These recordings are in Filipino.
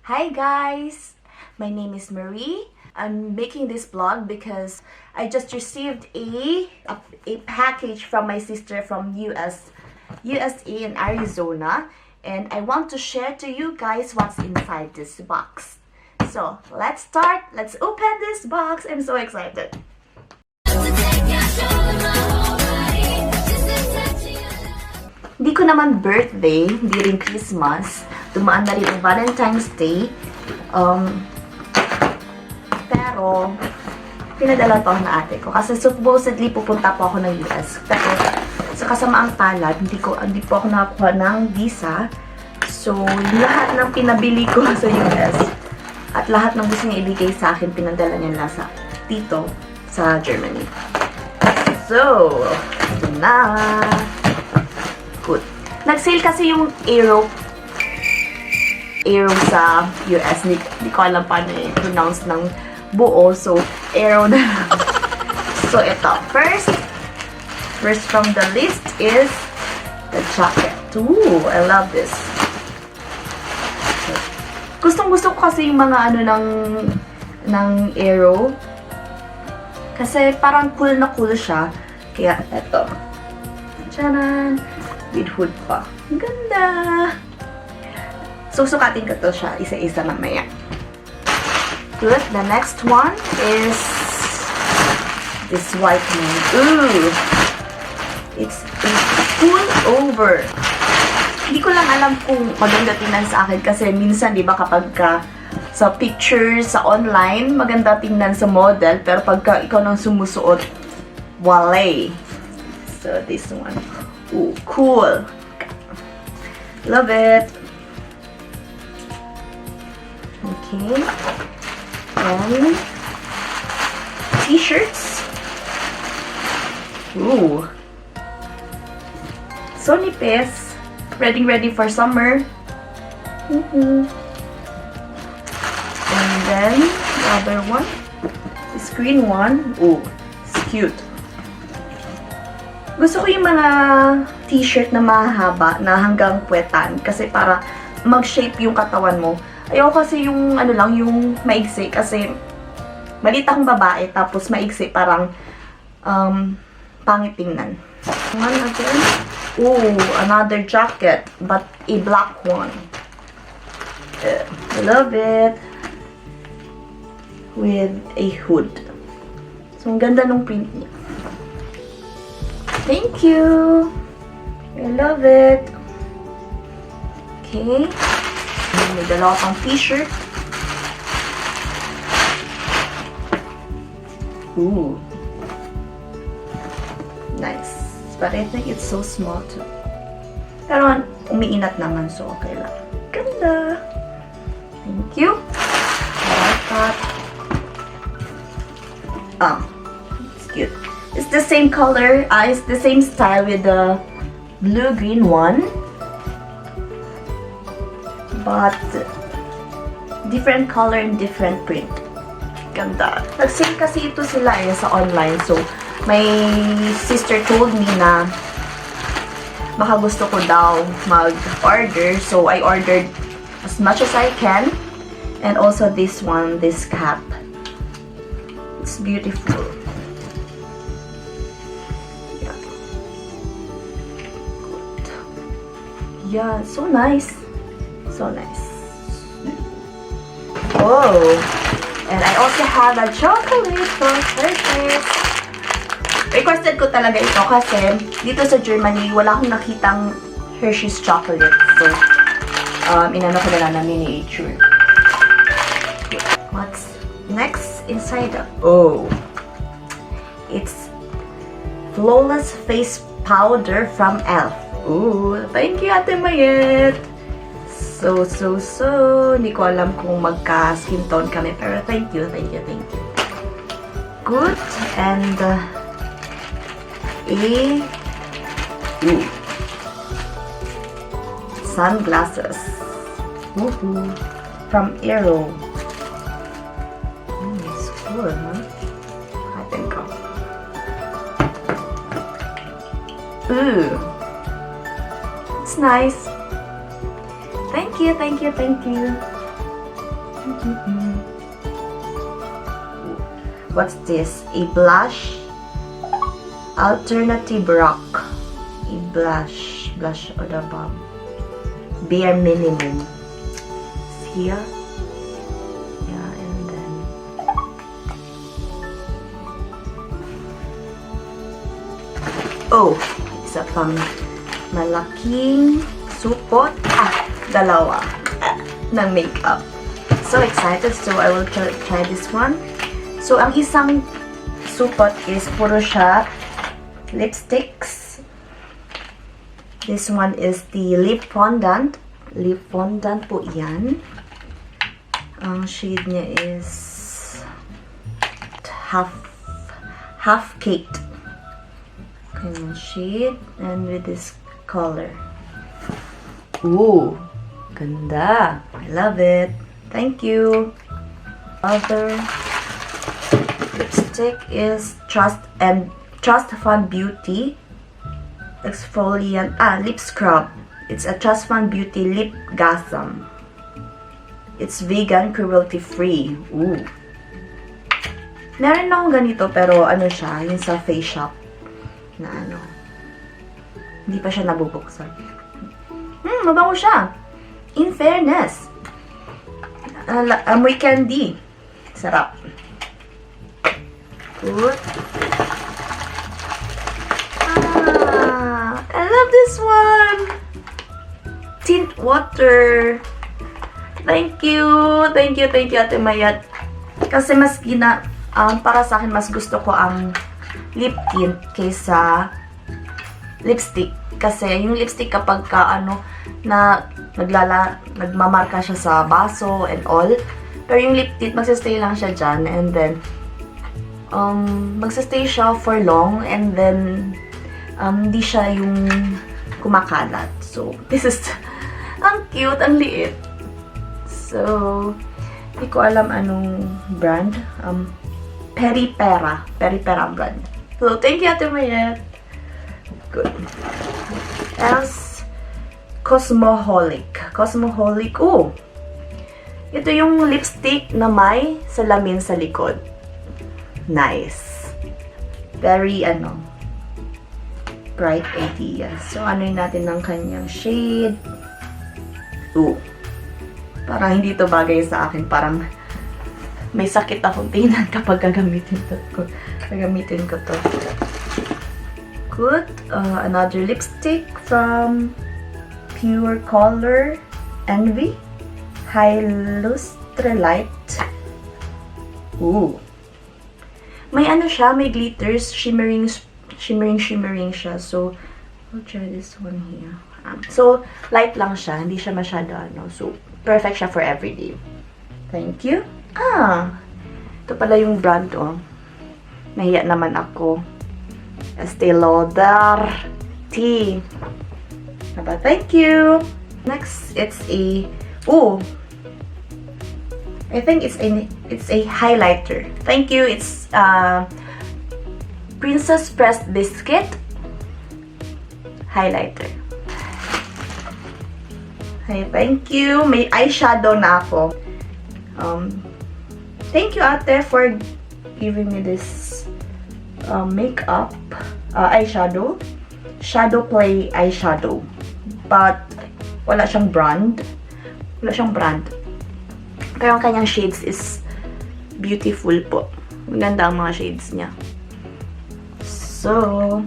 Hi guys! My name is Marie. I'm making this vlog because I just received a package from my sister from USA in Arizona, and I want to share to you guys what's inside this box. So, let's start. Let's open this box. I'm so excited. Hindi ko naman birthday, hindi rin Christmas. Dumaan na rin ang Valentine's Day. Pero, pinadala to ng ate ko. Kasi supposedly pupunta po ako ng US. Pero, sa kasamaang palad, hindi po ako nakakuha ng visa. So, lahat ng pinabili ko sa US at lahat ng gusto niya ibigay sa akin, pinadala niya na dito sa Germany. So, ito na. Good. Nag-sale kasi yung Aero sa US. Hindi ko alam paano i-pronounce ng buo. So, Aero na lang. So, ito. First from the list is the jacket. Ooh, I love this. Gustong-gusto ko kasi yung mga ano ng Aero. Kasi parang cool na cool siya. Kaya, ito. Tchanan! With hood pa. Ang ganda! Susukatin ko to siya isa-isa mamaya. Good. The next one is this white one. Ooh! It's a pullover. Hindi ko lang alam kung maganda tingnan sa akin kasi minsan, di ba, kapag sa pictures, sa online, maganda tingnan sa model, pero pagka ikaw nang sumusuot, wale. So, this one. Ooh, cool. Love it. Okay. And t-shirts. Ooh. So nipis. Ready for summer. And then the other one. This green one. Ooh, it's cute. Gusto ko yung mga t-shirt na mahaba na hanggang puwetan kasi para mag-shape yung katawan mo. Ayoko kasi yung ano lang, yung maigsi kasi maliit akong babae tapos maigsi parang pangit tingnan. One again. Ooh, another jacket but a black one. I love it. With a hood. So, ang ganda ng print niya. Thank you. I love it. Okay. May dalawa pang t-shirt. Ooh. Nice. But I think it's so small too. Pero umiinat naman, so okay lang. Ganda. Thank you. I like that. It's cute. It's the same color, it's the same style with the blue-green one. But different color and different print. Ganda. Nag-sale kasi ito sila sa online. So, my sister told me na baka gusto ko daw mag-order. So, I ordered as much as I can. And also this one, this cap. It's beautiful. Yeah, so nice. So nice. Oh, and I also have a chocolate for Hershey's. Requested ko talaga ito kasi dito sa Germany, wala akong nakitang Hershey's chocolate. So, inano ko na lang miniature. What's next inside? Oh, it's Flawless Face Powder from e.l.f. Ooh, thank you, Ate Mayet. So. Hindi ko alam kung magka-skin tone kami, pero thank you. Good. And sunglasses. Woohoo. From Aero. It's cool, huh? I think so. Ooh. It's nice. Thank you. What's this? A blush. Alternative rock. A blush. Blush or the balm. Bare minimum. It's here. Yeah, and then oh, isa pang malaking supot. Dalawa ng makeup. So excited. So I will try this one. So ang isang supot is puro siya lipsticks. This one is the lip fondant. Lip fondant po yan. Ang shade niya is half caked. Kanyang shade. And with this color. Ooh, ganda. I love it. Thank you. Other lipstick is Trust Fund Beauty exfoliant lip scrub. It's a Trust Fund Beauty lip gasm. It's vegan, cruelty free. Ooh. Meron akong ganito pero ano siya, yung sa Face Shop na ano. Hindi pa siya nabubuksan. Mabango siya. In fairness. Amoy candy. Sarap. Good. I love this one. Tint water. Thank you. Thank you, Ate Mayat. Kasi mas para sa akin, mas gusto ko ang lip tint kaysa lipstick. Kasi yung lipstick kapag nagmamarka siya sa baso and all. Pero yung lip tint, magsistay lang siya dyan. And then, magsistay siya for long. And then, hindi siya yung kumakalat. So, this is, ang cute, ang liit. So, hindi ko alam anong brand. Peripera. Peripera brand. So, thank you, Ate Mayet. Good. Else, Cosmoholic. Cosmoholic. Oh! Ito yung lipstick na may salamin sa likod. Nice. Very, bright idea. So, ano'y natin ng kanyang shade. Ooh. Parang hindi to bagay sa akin. Parang may sakit akong tingnan kapag gagamitin ko to. Good. Another lipstick from Pure Color Envy. High Lustre Light. Ooh. May siya, may glitters. Shimmering siya. So, I'll try this one here. So, light lang siya. Hindi siya masyado, So, perfect siya for everyday. Thank you. Ito pala yung brand, Nahiya naman ako. Estee Lauder Tea. Thank you. Next, it's a, I think it's a highlighter. Thank you. It's Princess Pressed Biscuit highlighter. Hey, thank you. May eyeshadow na ako. Thank you, Ate, for giving me this makeup eyeshadow. Shadow Play eyeshadow. But wala siyang brand. Pero ang kanyang shades is beautiful po. Maganda ang mga shades niya. So,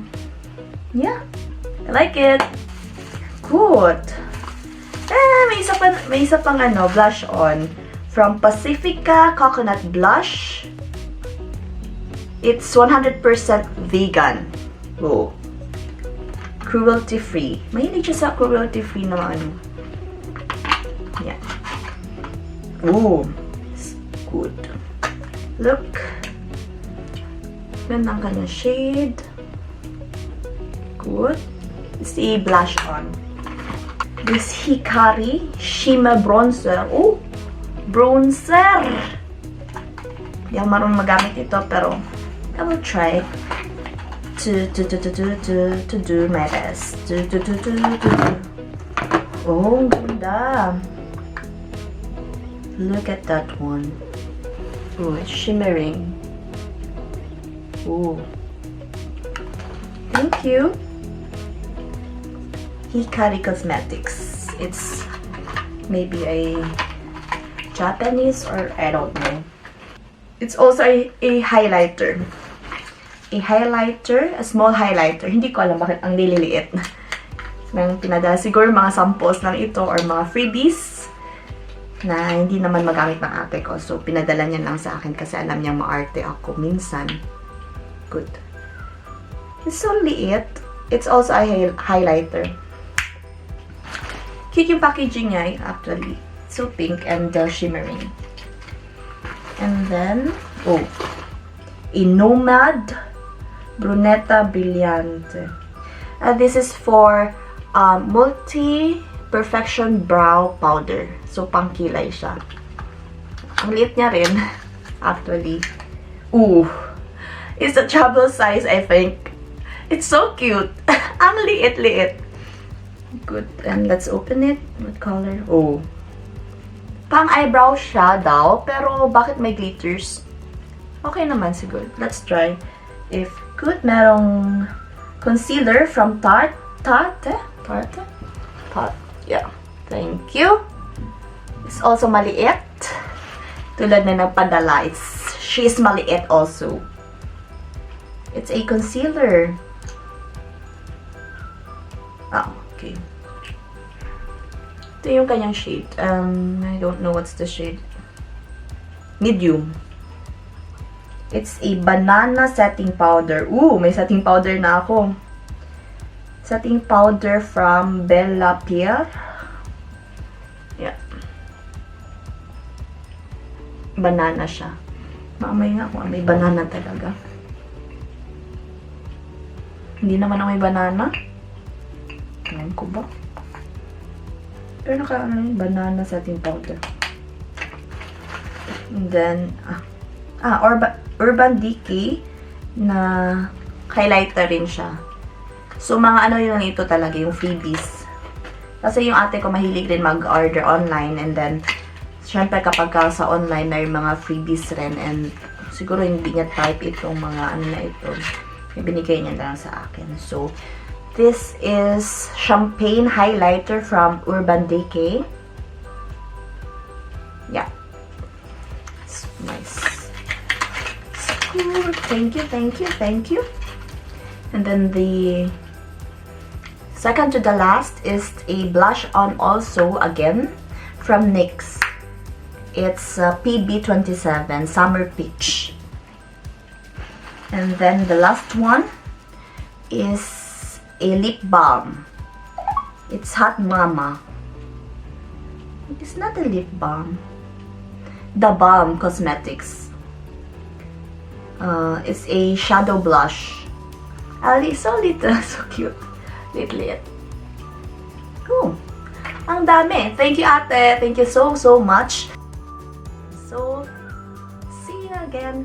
yeah. I like it. Good. May isa pang blush on. From Pacifica Coconut Blush. It's 100% vegan. Oh. Cruelty free. Mahilig siya sa cruelty free na Yeah. Ooh. It's good. Look. Ganda ang kanyang shade. Good. It's a blush on. This Hikari Shimmer Bronzer. Oh! Bronzer! Hindi ako marunong magamit ito, pero I will try to do my best. Oh, ang ganda. Look at that one. Oh, it's shimmering. Oh. Thank you. Hikari Cosmetics. It's maybe a Japanese or I don't know. It's also a highlighter. A highlighter, a small highlighter. Hindi ko alam bakit ang liliit. Nang pinadala siguro mga samples lang ito or mga freebies na hindi naman magamit ng ate ko. So, pinadala niya lang sa akin kasi alam niyang maarte ako minsan. Good. It's so liit. It's also a highlighter. Cute yung packaging niya actually. So pink and shimmering. And then, oh, a Nomad Brunetta Brillante. This is for multi-perfection brow powder. So, pangkilay siya. Ang liit niya rin, actually. Ooh. It's a travel size, I think. It's so cute. Ang liit-liit. Good. And let's open it. What color? Oh. Pang-eyebrow siya daw, pero bakit may glitters? Okay naman siguro. Let's try. If good, merong concealer from Tarte. Yeah. Thank you. It's also maliit. Tulad na nagpadala. She's maliit also. It's a concealer. Oh, okay. Ito yung kanyang shade. I don't know what's the shade. Medium. It's a banana setting powder. Ooh, may setting powder na ako. Setting powder from Bella Pierre. Yeah. Banana siya. Mamay nga kung may banana talaga. Hindi naman ako may banana. Ayan ko ba? Pero naka-ano yung banana setting powder. And then, Urban Decay na highlighter rin siya. So, mga ano yun ito talaga, yung freebies. Kasi yung ate ko mahilig rin mag-order online and then, syempre kapag sa online may mga freebies rin and siguro hindi niya type itong mga ano na ito. Binigay niya lang sa akin. So, this is Champagne Highlighter from Urban Decay. Yeah. It's nice. So cool. Thank you, thank you, thank you. And then the second to the last is a blush on also again from NYX. It's PB27 Summer Peach. And then the last one is a lip balm. It's Hot Mama. It's not a lip balm. The Balm Cosmetics. It's a shadow blush. So little, so cute. Lit. Cool. Ang dami. Thank you, ate. Thank you so much. So, see you again.